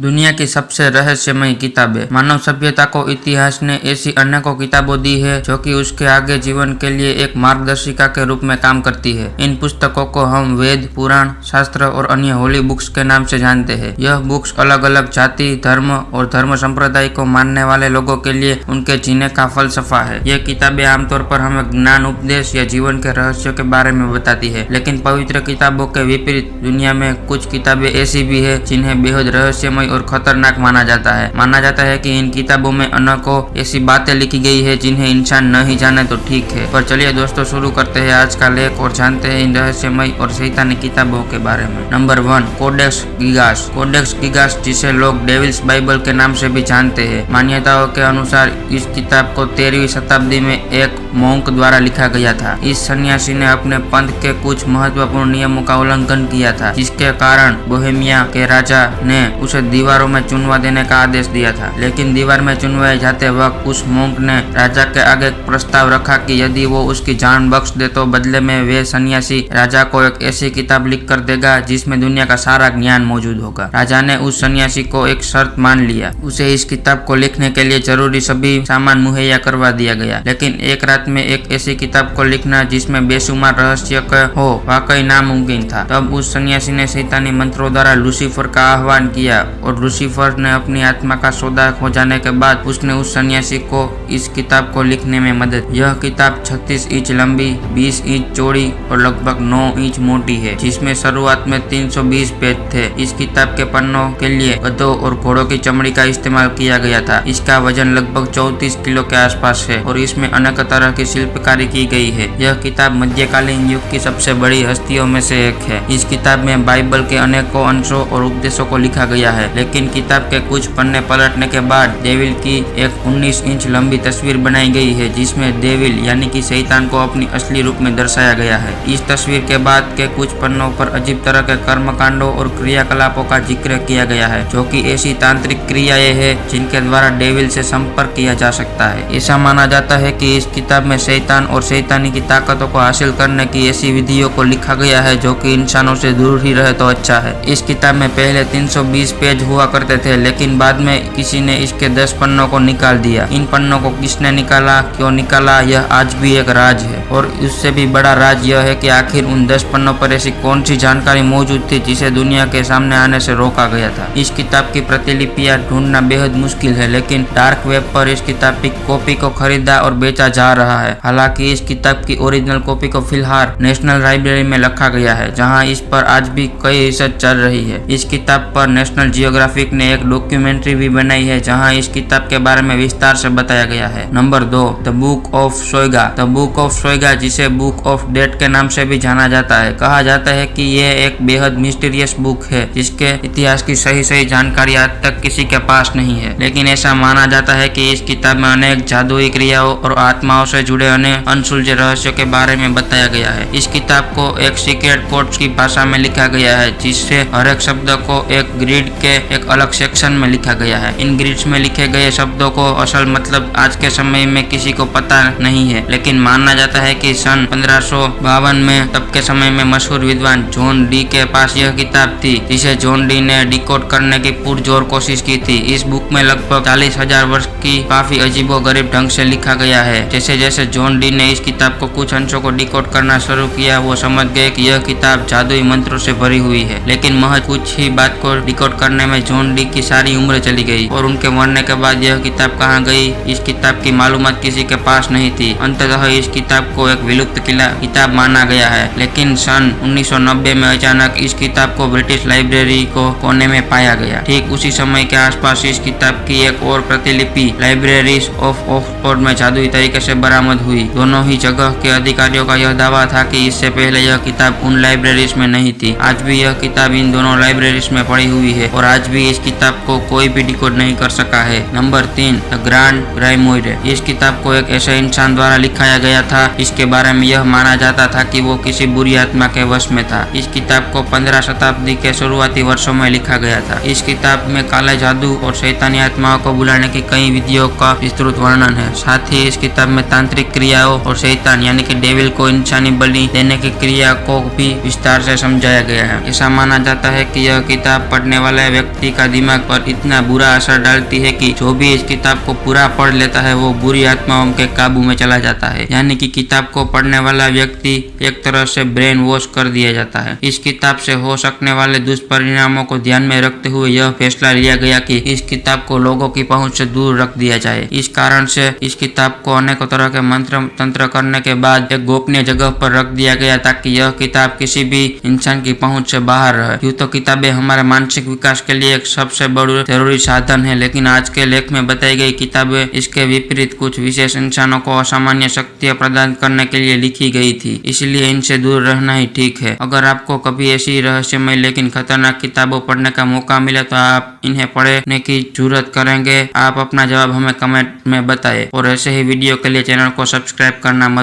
दुनिया की सबसे रहस्यमय किताबें। मानव सभ्यता को इतिहास ने ऐसी अनेकों किताबों दी है जो कि उसके आगे जीवन के लिए एक मार्गदर्शिका के रूप में काम करती है। इन पुस्तकों को हम वेद, पुराण, शास्त्र और अन्य होली बुक्स के नाम से जानते हैं। यह बुक्स अलग अलग जाति, धर्म और धर्म संप्रदाय को मानने वाले लोगों के लिए उनके जीने का फलसफा है। यह किताबें आमतौर पर हमें ज्ञान, उपदेश या जीवन के रहस्यों के बारे में बताती है, लेकिन पवित्र किताबों के विपरीत दुनिया में कुछ किताबें ऐसी भी है जिन्हें बेहद रहस्यमय और खतरनाक माना जाता है। माना जाता है कि इन किताबों में अनेकों ऐसी बातें लिखी गई है जिन्हें इंसान नहीं जाने तो ठीक है। पर चलिए दोस्तों, शुरू करते हैं आज का लेख और जानते हैं इन रहस्यमय और शैतानी किताबों के बारे में। Number 1, Codex Gigas. Codex Gigas, जिसे लोग डेविल्स बाइबल के नाम से भी जानते हैं, मान्यताओं के अनुसार इस किताब को 13वीं शताब्दी में एक मोंक द्वारा लिखा गया था। इस सन्यासी ने अपने पंथ के कुछ महत्वपूर्ण नियमों का उल्लंघन किया था, जिसके कारण बोहेमिया के राजा ने उसे दीवारों में चुनवा देने का आदेश दिया था। लेकिन दीवार में चुनवाए जाते वक्त उस मोंक ने राजा के आगे एक प्रस्ताव रखा कि यदि वो उसकी जान बख्श दे तो बदले में वे सन्यासी राजा को एक ऐसी किताब लिख कर देगा जिसमें दुनिया का सारा ज्ञान मौजूद होगा। राजा ने उस सन्यासी को एक शर्त मान लिया। उसे इस किताब को लिखने के लिए जरूरी सभी सामान मुहैया करवा दिया गया, लेकिन एक रात में एक ऐसी किताब को लिखना जिसमें बेशुमार रहस्य हो वाकई नामुमकिन था। तब उस सन्यासी ने शैतानी मंत्रों द्वारा लूसीफर का आह्वान किया और लूसीफर ने अपनी आत्मा का सौदा हो जाने के बाद उसने उस सन्यासी को इस किताब को लिखने में मदद। यह किताब 36 इंच लंबी, 20 इंच चौड़ी और लगभग 9 इंच मोटी है, जिसमें शुरुआत में 320 पेज थे। इस किताब के पन्नों के लिए गधों और घोड़ों की चमड़ी का इस्तेमाल किया गया था। इसका वजन लगभग 34 किलो के आसपास है और इसमें अनेक तरह की शिल्पकारी की गई है। यह किताब मध्यकालीन युग की सबसे बड़ी हस्तियों में से एक है। इस किताब में बाइबल के अनेकों अंशों और उपदेशों को लिखा गया है, लेकिन किताब के कुछ पन्ने पलटने के बाद डेविल की एक 19 इंच लंबी तस्वीर बनाई गई है, जिसमें डेविल यानी कि शैतान को अपनी असली रूप में दर्शाया गया है। इस तस्वीर के बाद के कुछ पन्नों पर अजीब तरह के कर्मकांडों और क्रियाकलापों का जिक्र किया गया है, जो कि ऐसी तांत्रिक क्रियाएं हैं जिनके द्वारा डेविल से संपर्क किया जा सकता है। ऐसा माना जाता है कि इस किताब में शैतान और शैतानी की ताकतों को हासिल करने की ऐसी विधियों को लिखा गया है जो कि इंसानों से दूर ही रहे तो अच्छा है। इस किताब में पहले 320 पेज हुआ करते थे, लेकिन बाद में किसी ने इसके 10 पन्नों को निकाल दिया। इन पन्नों को किसने निकाला, क्यों निकाला, यह आज भी एक राज है। और उससे भी बड़ा राज यह है कि आखिर उन 10 पन्नों पर ऐसी कौन सी जानकारी मौजूद थी जिसे दुनिया के सामने आने से रोका गया था। इस किताब की प्रतिलिपियां ढूंढना बेहद मुश्किल है, लेकिन डार्क वेब पर इस किताब की कॉपी को खरीदा और बेचा जा रहा है। हालांकि इस किताब की ओरिजिनल कॉपी को फिलहाल नेशनल लाइब्रेरी में रखा गया है, जहां इस पर आज भी कई रिसर्च चल रही है। इस किताब पर नेशनल जियोग्राफिक ने एक डॉक्यूमेंट्री भी बनाई है, जहां इस किताब के बारे में विस्तार से बताया गया है। Number 2, the book of Soyga. The book of Soyga, जिसे बुक ऑफ डेथ के नाम से भी जाना जाता है, कहा जाता है कि यह एक बेहद मिस्टीरियस बुक है जिसके इतिहास की सही जानकारी आज तक किसी के पास नहीं है। लेकिन ऐसा माना जाता है कि इस किताब में अनेक जादुई क्रियाओं और आत्माओं से जुड़े अनेक अनसुलझे रहस्यों के बारे में बताया गया है। इस किताब को एक सीक्रेट कोड की भाषा में लिखा गया है, जिससे हर एक शब्द को एक ग्रिड के एक अलग सेक्शन में लिखा गया है। इन ग्रिड्स में लिखे गए शब्दों को असल मतलब आज के समय में किसी को पता नहीं है, लेकिन माना जाता है कि सन 1552 में तब के समय में मशहूर विद्वान जॉन डी के पास यह किताब थी, जिसे जॉन डी ने डिकोड करने की पुरजोर कोशिश की थी। इस बुक में लगभग 40,000 वर्ष की काफी अजीबोगरीब ढंग से लिखा गया है। जैसे जैसे जॉन डी ने इस किताब को कुछ अंशों को डिकोड करना शुरू किया, वो समझ गए कि यह किताब जादुई मंत्रों से भरी हुई है। लेकिन महज कुछ ही बात को डिकोड करने में जॉन डी की सारी उम्र चली गई और उनके मरने के बाद यह किताब कहाँ गई, इस किताब की मालूमात किसी के पास नहीं थी। अंततः इस किताब को एक विलुप्त किताब माना गया है, लेकिन सन 1990 में अचानक इस किताब को ब्रिटिश लाइब्रेरी को कोने में पाया गया। ठीक उसी समय के आसपास इस किताब की एक और प्रतिलिपि लाइब्रेरीज ऑफ ऑक्सफोर्ड में जादुई तरीके से बरामद हुई। दोनों ही जगह के अधिकारियों का यह दावा था कि इससे पहले यह किताब उन लाइब्रेरीज में नहीं थी। आज भी यह किताब इन दोनों लाइब्रेरीज में पड़ी हुई है और आज भी इस किताब को कोई भी डिकोड नहीं कर सका है। Number 3, the grand grimoire. इस किताब को एक ऐसे इंसान द्वारा लिखाया गया था जिसके बारे में यह माना जाता था कि वो किसी बुरी आत्मा के वश में था। इस किताब को 15 शताब्दी के शुरुआती वर्षों में लिखा गया था। इस किताब में काले जादू और शैतानी आत्माओं को बुलाने की कई विधियों का विस्तृत वर्णन है। साथ ही इस किताब में तांत्रिक क्रियाओं और शैतान यानी कि डेविल को इंसानी बलि देने की क्रिया को भी विस्तार से समझाया गया है। ऐसा माना जाता है कि यह किताब पढ़ने वाले व्यक्ति का दिमाग पर इतना बुरा असर डालती है कि जो भी इस किताब को पूरा पढ़ लेता है वो बुरी आत्माओं के काबू में चला जाता है। यानी कि किताब को पढ़ने वाला व्यक्ति एक तरह से ब्रेन वॉश कर दिया जाता है। इस किताब से हो सकने वाले दुष्परिणामों को ध्यान में रखते हुए यह फैसला लिया गया कि इस किताब को लोगों की पहुंच से दूर रख दिया जाए। इस कारण से इस किताब को अनेकों तरह के मंत्र तंत्र करने के बाद एक गोपनीय जगह पर रख दिया गया ताकि यह किताब किसी भी इंसान की पहुंच से बाहर रहे। यूँ तो किताबें हमारे मानसिक विकास के लिए एक सबसे बड़ा जरूरी साधन है, लेकिन आज के लेख में बताई गई किताबें इसके विपरीत कुछ विशेष इंसानों को असामान्य शक्तियां प्रदान करने के लिए लिखी गई थी, इसलिए इनसे दूर रहना ही ठीक है। अगर आपको कभी ऐसी रहस्यमय लेकिन खतरनाक किताबों पढ़ने का मौका मिले तो आप इन्हें पढ़ने की जरूरत करेंगे। आप अपना जवाब हमें कमेंट में बताएं और ऐसे ही वीडियो के लिए चैनल को सब्सक्राइब करना मत